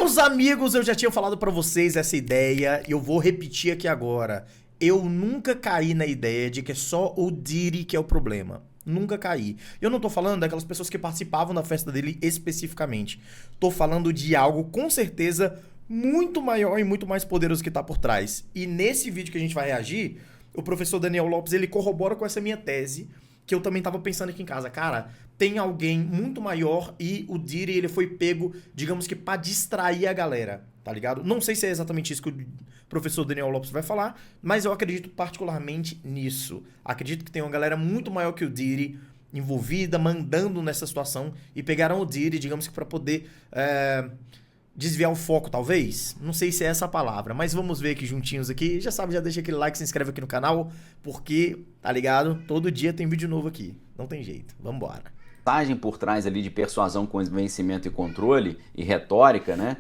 Meus amigos, eu já tinha falado pra vocês essa ideia e eu vou repetir aqui agora. Eu nunca caí na ideia de que é só o Diddy que é o problema. Nunca caí. Eu não tô falando daquelas pessoas que participavam da festa dele especificamente. Tô falando de algo com certeza muito maior e muito mais poderoso que tá por trás. E nesse vídeo que a gente vai reagir, o professor Daniel Lopes, ele corrobora com essa minha tese, que eu também tava pensando aqui em casa. Cara, tem alguém muito maior e o Diddy, ele foi pego, digamos que pra distrair a galera, tá ligado? Não sei se é exatamente isso que o professor Daniel Lopes vai falar, mas eu acredito particularmente nisso. Acredito que tem uma galera muito maior que o Diddy envolvida, mandando nessa situação, e pegaram o Diddy, digamos que pra poder desviar o foco, talvez. Não sei se é essa a palavra, mas vamos ver aqui juntinhos aqui. Já sabe, já deixa aquele like, se inscreve aqui no canal, porque, tá ligado? Todo dia tem vídeo novo aqui. Não tem jeito. Vambora. Mensagem por trás ali de persuasão, convencimento e controle e retórica, né?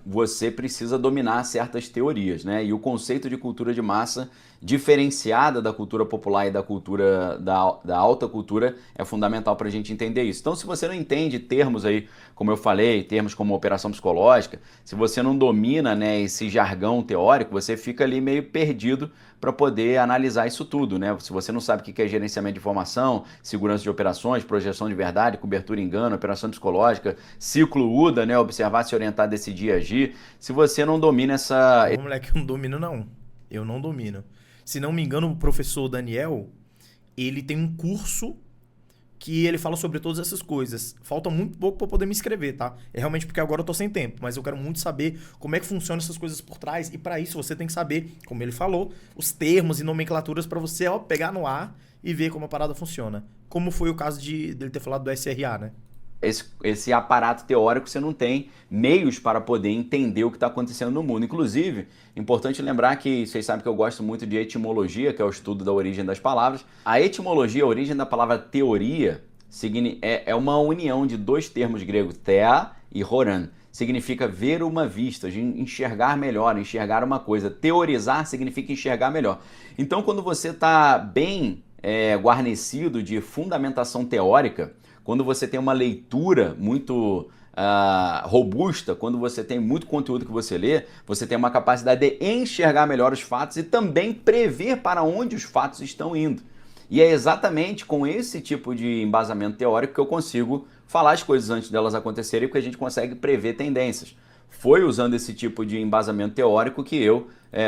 Você precisa dominar certas teorias, né? E o conceito de cultura de massa diferenciada da cultura popular e da cultura da alta cultura é fundamental para a gente entender isso. Então, se você não entende termos aí, como eu falei, termos como operação psicológica, se você não domina, né, esse jargão teórico, você fica ali meio perdido para poder analisar isso tudo, né? Se você não sabe o que é gerenciamento de informação, segurança de operações, projeção de verdade, cobertura e engano, operação psicológica, ciclo UDA, né? Observar, se orientar, decidir e agir. Se você não domina essa... Ô, moleque, eu não domino, não. Eu não domino. Se não me engano, o professor Daniel, ele tem um curso que ele fala sobre todas essas coisas. Falta muito pouco para poder me inscrever, tá? É realmente porque agora eu tô sem tempo, mas eu quero muito saber como é que funcionam essas coisas por trás, e para isso você tem que saber, como ele falou, os termos e nomenclaturas para você, ó, pegar no ar e ver como a parada funciona. Como foi o caso dele ter falado do SRA, né? Esse aparato teórico, você não tem meios para poder entender o que está acontecendo no mundo. Inclusive, importante lembrar que vocês sabem que eu gosto muito de etimologia, que é o estudo da origem das palavras. A etimologia, a origem da palavra teoria, é uma união de dois termos gregos, thea e horan. Significa ver uma vista, enxergar melhor, enxergar uma coisa. Teorizar significa enxergar melhor. Então, quando você está bem guarnecido de fundamentação teórica, quando você tem uma leitura muito robusta, quando você tem muito conteúdo que você lê, você tem uma capacidade de enxergar melhor os fatos e também prever para onde os fatos estão indo. E é exatamente com esse tipo de embasamento teórico que eu consigo falar as coisas antes delas acontecerem, porque a gente consegue prever tendências. Foi usando esse tipo de embasamento teórico que eu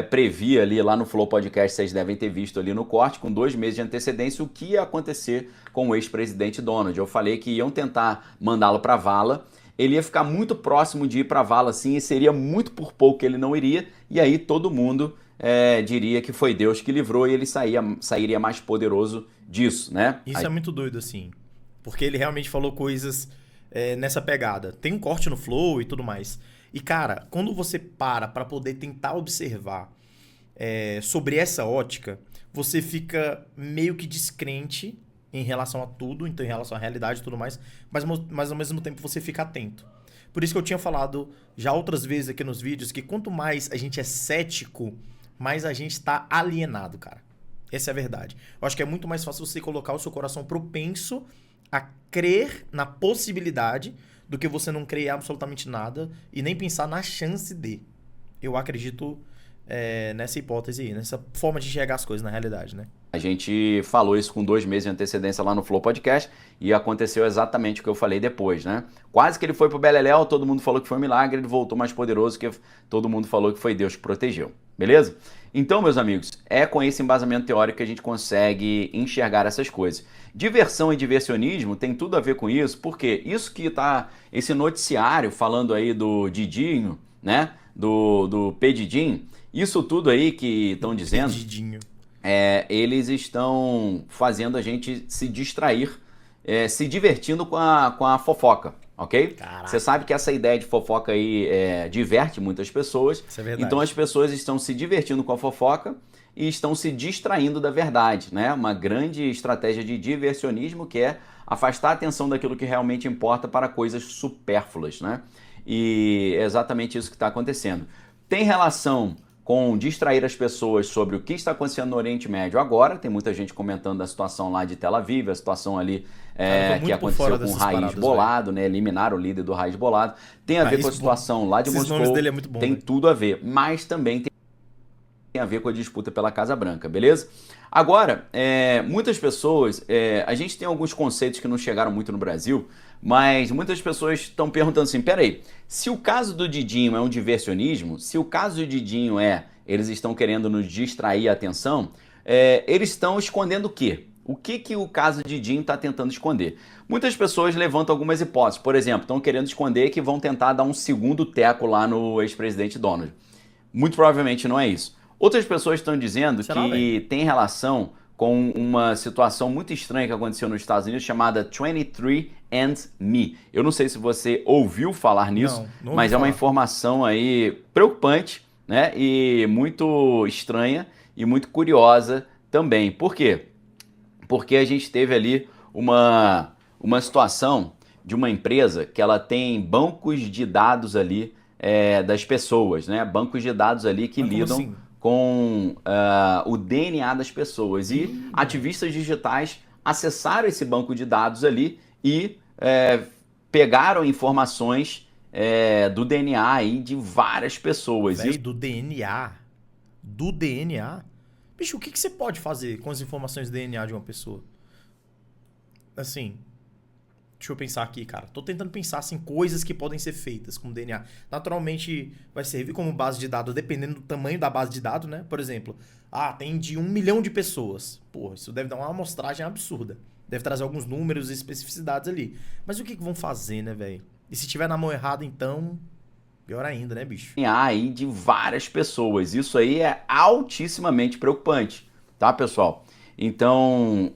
previ ali lá no Flow Podcast, vocês devem ter visto ali no corte, com 2 meses de antecedência, o que ia acontecer com o ex-presidente Donald. Eu falei que iam tentar mandá-lo para a vala, ele ia ficar muito próximo de ir para a vala, assim, e seria muito por pouco que ele não iria, e aí todo mundo diria que foi Deus que livrou e ele sairia mais poderoso disso, né? Isso é muito doido, assim, porque ele realmente falou coisas nessa pegada. Tem um corte no Flow e tudo mais. E, cara, quando você para poder tentar observar sobre essa ótica, você fica meio que descrente em relação a tudo, então em relação à realidade e tudo mais, mas ao mesmo tempo você fica atento. Por isso que eu tinha falado já outras vezes aqui nos vídeos que quanto mais a gente é cético, mais a gente está alienado, cara. Essa é a verdade. Eu acho que é muito mais fácil você colocar o seu coração propenso a crer na possibilidade do que você não crer absolutamente nada e nem pensar na chance de. Eu acredito nessa hipótese aí, nessa forma de enxergar as coisas na realidade, né? A gente falou isso com 2 meses de antecedência lá no Flow Podcast e aconteceu exatamente o que eu falei depois, né? Quase que ele foi pro Beleléu, todo mundo falou que foi um milagre, ele voltou mais poderoso, que todo mundo falou que foi Deus que protegeu, beleza? Então, meus amigos, é com esse embasamento teórico que a gente consegue enxergar essas coisas. Diversão e diversionismo tem tudo a ver com isso, porque isso que tá, esse noticiário falando aí do Didinho, né? Do Pedidinho, isso tudo aí que estão dizendo... Pedidinho. Eles estão fazendo a gente se distrair, se divertindo com a fofoca, ok? Você sabe que essa ideia de fofoca aí diverte muitas pessoas. Isso é verdade. Então as pessoas estão se divertindo com a fofoca e estão se distraindo da verdade, né? Uma grande estratégia de diversionismo que é afastar a atenção daquilo que realmente importa para coisas supérfluas, né? E é exatamente isso que está acontecendo. Tem relação com distrair as pessoas sobre o que está acontecendo no Oriente Médio agora. Tem muita gente comentando a situação lá de Tel Aviv, a situação ali que aconteceu com o Raiz Bolado, né? Eliminaram o líder do Raiz Bolado. Tem a ver com a situação lá de Moscou, dele é muito bom, tem tudo a ver, mas também tem a ver com a disputa pela Casa Branca, beleza? Agora, muitas pessoas, a gente tem alguns conceitos que não chegaram muito no Brasil, mas muitas pessoas estão perguntando assim, peraí, se o caso do Didinho é um diversionismo, se o caso do Didinho eles estão querendo nos distrair a atenção, eles estão escondendo o quê? O que o caso Didinho está tentando esconder? Muitas pessoas levantam algumas hipóteses, por exemplo, estão querendo esconder que vão tentar dar um segundo teco lá no ex-presidente Donald. Muito provavelmente não é isso. Outras pessoas estão dizendo que tem relação com uma situação muito estranha que aconteceu nos Estados Unidos chamada 23andMe. Eu não sei se você ouviu falar nisso, mas é uma informação aí preocupante, né? E muito estranha e muito curiosa também. Por quê? Porque a gente teve ali uma situação de uma empresa que ela tem bancos de dados ali das pessoas, né? Bancos de dados ali que lidam assim? Com o DNA das pessoas. E ativistas digitais acessaram esse banco de dados ali e pegaram informações do DNA aí de várias pessoas. Véi, do DNA? Do DNA? Bicho, o que você pode fazer com as informações do DNA de uma pessoa? Assim, deixa eu pensar aqui, cara. Tô tentando pensar, assim, coisas que podem ser feitas com DNA. Naturalmente, vai servir como base de dados, dependendo do tamanho da base de dados, né? Por exemplo, tem de 1 milhão de pessoas. Porra, isso deve dar uma amostragem absurda. Deve trazer alguns números e especificidades ali. Mas o que vão fazer, né, velho? E se tiver na mão errada, então... pior ainda, né, bicho? Aí de várias pessoas. Isso aí é altissimamente preocupante, tá, pessoal? Então,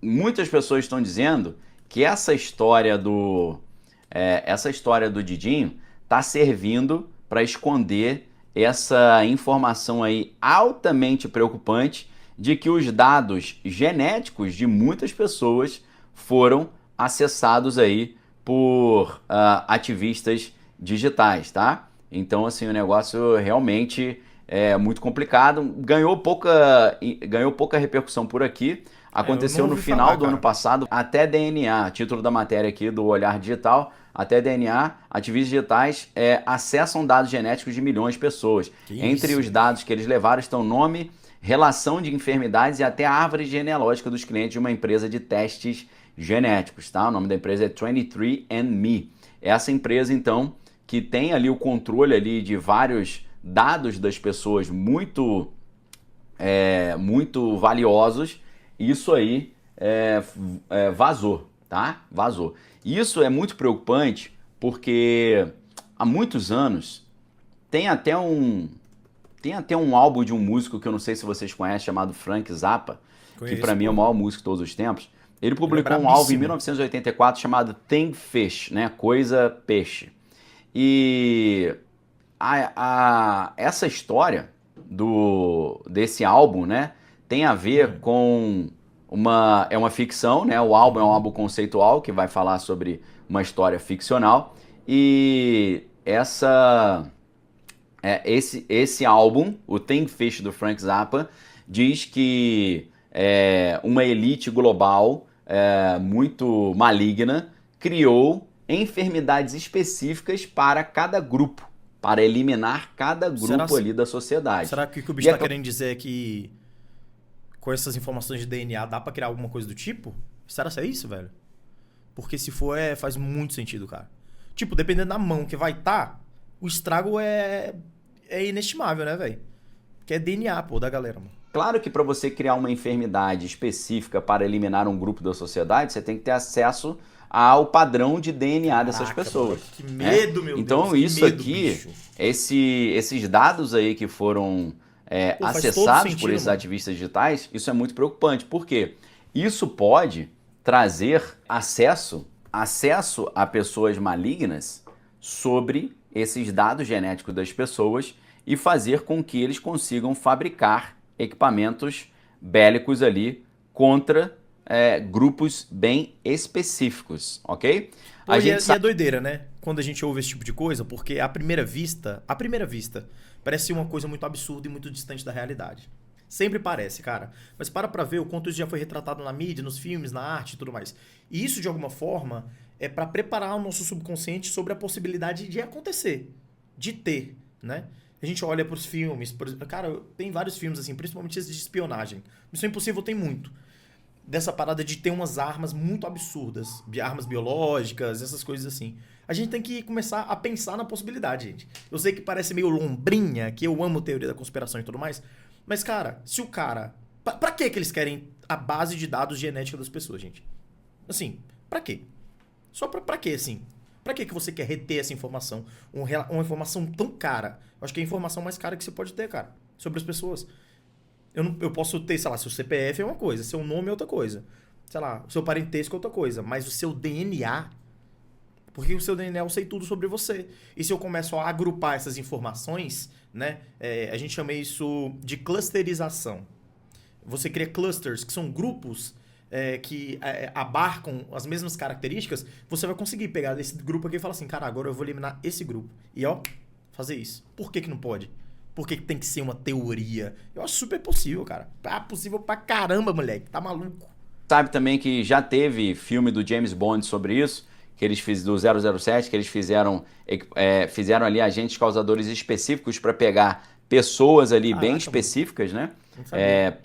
muitas pessoas estão dizendo que essa história do Didinho tá servindo para esconder essa informação aí altamente preocupante de que os dados genéticos de muitas pessoas foram acessados aí por ativistas digitais, tá? Então, assim, o negócio realmente é muito complicado. Ganhou pouca repercussão por aqui. Aconteceu no final do ano passado, até DNA, título da matéria aqui do Olhar Digital, até DNA, ativistas digitais acessam dados genéticos de milhões de pessoas. Entre os dados que eles levaram estão nome, relação de enfermidades e até a árvore genealógica dos clientes de uma empresa de testes genéticos, tá? O nome da empresa é 23andMe. Essa empresa, então, que tem ali o controle ali de vários dados das pessoas muito valiosos, isso aí vazou, tá? Vazou. Isso é muito preocupante porque há muitos anos tem até um álbum de um músico que eu não sei se vocês conhecem, chamado Frank Zappa, que para mim é o maior músico de todos os tempos. Ele publicou um álbum em 1984 chamado Thing Fish, né? Coisa Peixe. E essa história desse álbum, né, tem a ver com uma ficção, né? O álbum é um álbum conceitual que vai falar sobre uma história ficcional. E esse álbum, o Thing Fish do Frank Zappa, diz que uma elite global muito maligna criou enfermidades específicas para cada grupo, para eliminar cada grupo ali da sociedade. Será que o que o bicho está querendo dizer é que com essas informações de DNA dá pra criar alguma coisa do tipo? Será que é isso, velho? Porque se for, faz muito sentido, cara. Tipo, dependendo da mão que vai estar, o estrago é inestimável, né, velho? Que é DNA, pô, da galera, mano. Claro que para você criar uma enfermidade específica para eliminar um grupo da sociedade, você tem que ter acesso ao padrão de DNA dessas pessoas. Mano, que medo, meu então, Deus. Isso aqui, esses dados aí que foram acessados por esses ativistas digitais, isso é muito preocupante. Por quê? Isso pode trazer acesso a pessoas malignas sobre esses dados genéticos das pessoas e fazer com que eles consigam fabricar equipamentos bélicos ali contra grupos bem específicos, ok? Pô, e é doideira, né? Quando a gente ouve esse tipo de coisa, porque à primeira vista, parece uma coisa muito absurda e muito distante da realidade. Sempre parece, cara. Mas para ver o quanto isso já foi retratado na mídia, nos filmes, na arte e tudo mais. E isso, de alguma forma, é para preparar o nosso subconsciente sobre a possibilidade de acontecer, de ter, né? A gente olha pros filmes, cara, tem vários filmes assim, principalmente esses de espionagem. Missão Impossível tem muito dessa parada de ter umas armas muito absurdas, armas biológicas, essas coisas assim. A gente tem que começar a pensar na possibilidade, gente. Eu sei que parece meio lombrinha, que eu amo teoria da conspiração e tudo mais, mas, cara, se o cara... Pra que eles querem a base de dados genética das pessoas, gente? Assim, pra quê? Só pra quê, assim? Pra que você quer reter essa informação? Uma informação tão cara. Eu acho que é a informação mais cara que você pode ter, cara, sobre as pessoas. Eu posso ter, sei lá, seu CPF é uma coisa, seu nome é outra coisa. Sei lá, o seu parentesco é outra coisa. Mas o seu DNA... Porque o seu DNA eu sei tudo sobre você. E se eu começo a agrupar essas informações, né? A gente chama isso de clusterização. Você cria clusters, que são grupos que abarcam as mesmas características. Você vai conseguir pegar desse grupo aqui e falar assim, cara, agora eu vou eliminar esse grupo. E ó, fazer isso. Por que não pode? Por que tem que ser uma teoria? Eu acho super possível, cara. É possível pra caramba, moleque. Tá maluco. Sabe também que já teve filme do James Bond sobre isso? Que eles fizeram do 007, que eles fizeram ali agentes causadores específicos para pegar pessoas ali bem específicas, né?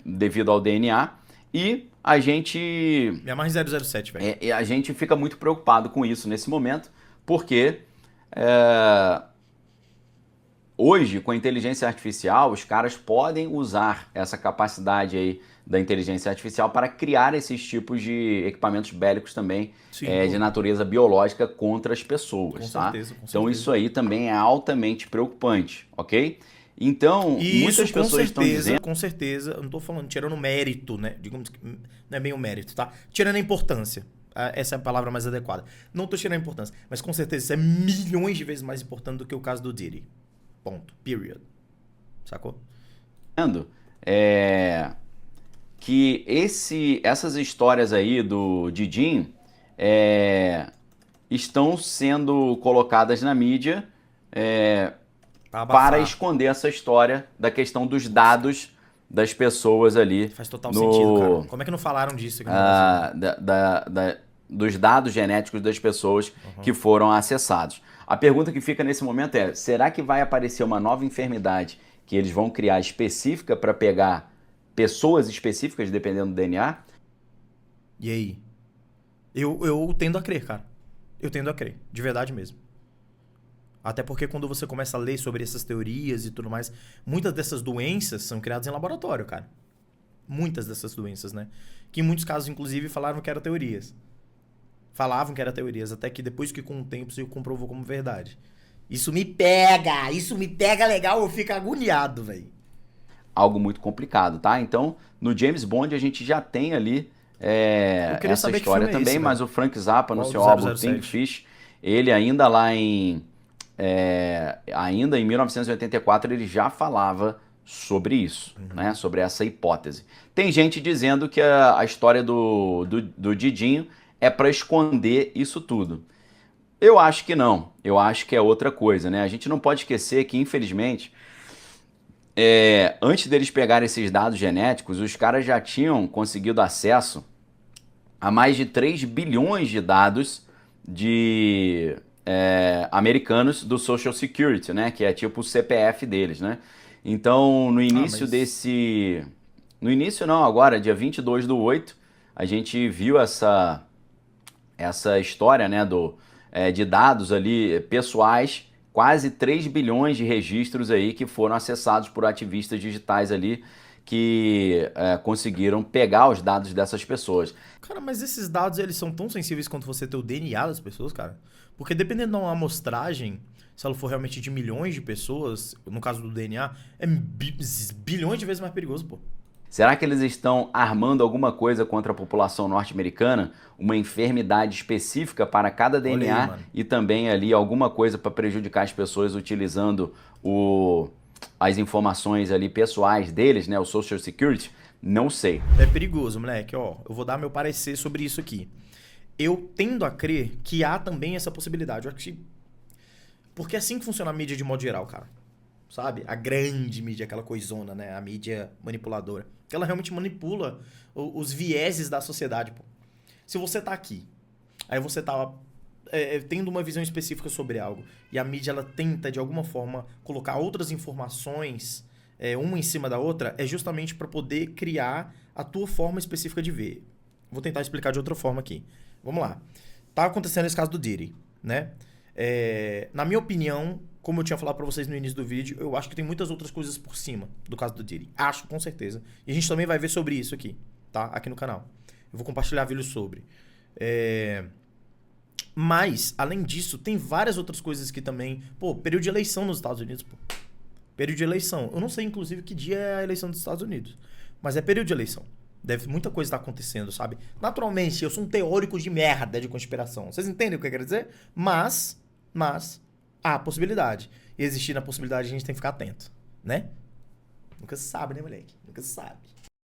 Devido ao DNA. E a gente... Me amarra em 007, velho. A gente fica muito preocupado com isso nesse momento, porque hoje, com a inteligência artificial, os caras podem usar essa capacidade aí da inteligência artificial para criar esses tipos de equipamentos bélicos também. Sim, de natureza biológica contra as pessoas, tá? Então isso aí também é altamente preocupante, ok? Então, e muitas isso, pessoas estão dizendo... Com certeza, eu não estou falando tirando mérito, né? Digamos que não é bem o mérito, tá? Tirando a importância. Essa é a palavra mais adequada. Não estou tirando a importância, mas com certeza isso é milhões de vezes mais importante do que o caso do Diddy. Ponto. Period. Sacou? Que essas histórias aí do Didinho estão sendo colocadas na mídia para esconder essa história da questão dos dados das pessoas ali. Faz total sentido, cara. Como é que não falaram disso aqui no Brasil? Dos dados genéticos das pessoas que foram acessados. A pergunta que fica nesse momento é, será que vai aparecer uma nova enfermidade que eles vão criar específica para pegar pessoas específicas, dependendo do DNA? E aí? Eu tendo a crer, cara. Eu tendo a crer. De verdade mesmo. Até porque quando você começa a ler sobre essas teorias e tudo mais, muitas dessas doenças são criadas em laboratório, cara. Muitas dessas doenças, né? Que em muitos casos, inclusive, falavam que eram teorias. Até que depois que com o tempo se comprovou como verdade. Isso me pega legal, eu fico agoniado, velho. Algo muito complicado, tá? Então, no James Bond a gente já tem ali essa história também, mas o Frank Zappa no seu álbum Kingfish, ele ainda lá ainda em 1984 ele já falava sobre isso, né? Sobre essa hipótese. Tem gente dizendo que a história do Didinho é para esconder isso tudo. Eu acho que não. Eu acho que é outra coisa, né? A gente não pode esquecer que, infelizmente, antes deles pegarem esses dados genéticos, os caras já tinham conseguido acesso a mais de 3 bilhões de dados de americanos do Social Security, né? Que é tipo o CPF deles, né? Então, no início No início não, agora, dia 22/8, a gente viu essa história, né, de dados ali pessoais, quase 3 bilhões de registros aí que foram acessados por ativistas digitais ali que conseguiram pegar os dados dessas pessoas. Cara, mas esses dados, eles são tão sensíveis quanto você ter o DNA das pessoas, cara? Porque dependendo da amostragem, se ela for realmente de milhões de pessoas, no caso do DNA, é bilhões de vezes mais perigoso, pô. Será que eles estão armando alguma coisa contra a população norte-americana? Uma enfermidade específica para cada DNA e também ali alguma coisa para prejudicar as pessoas utilizando as informações ali pessoais deles, né? O Social Security, Não sei. É perigoso, moleque. Ó, eu vou dar meu parecer sobre isso aqui. Eu tendo a crer que há também essa possibilidade. Eu acho que... Porque é assim que funciona a mídia de modo geral, cara. Sabe? A grande mídia, aquela coisona, né? A mídia manipuladora. Que ela realmente manipula os vieses da sociedade, pô. Se você tá aqui, aí você tá tendo uma visão específica sobre algo, e a mídia, ela tenta, de alguma forma, colocar outras informações, uma em cima da outra, é justamente para poder criar a tua forma específica de ver. Vou tentar explicar de outra forma aqui. Vamos lá. Tá acontecendo esse caso do Diddy, né? Na minha opinião, como eu tinha falado pra vocês no início do vídeo, eu acho que tem muitas outras coisas por cima do caso do Diddy. Acho, com certeza. E a gente também vai ver sobre isso aqui, tá? Aqui no canal. Eu vou compartilhar vídeos sobre. Mas, além disso, tem várias outras coisas que também... Pô, período de eleição nos Estados Unidos, pô. Período de eleição. Eu não sei, inclusive, que dia é a eleição dos Estados Unidos. Mas é período de eleição. Muita coisa tá acontecendo, sabe? Naturalmente, eu sou um teórico de merda de conspiração. Vocês entendem o que eu quero dizer? Mas há a possibilidade. E existindo a possibilidade, a gente tem que ficar atento, né? Nunca se sabe, né, moleque? Nunca se sabe.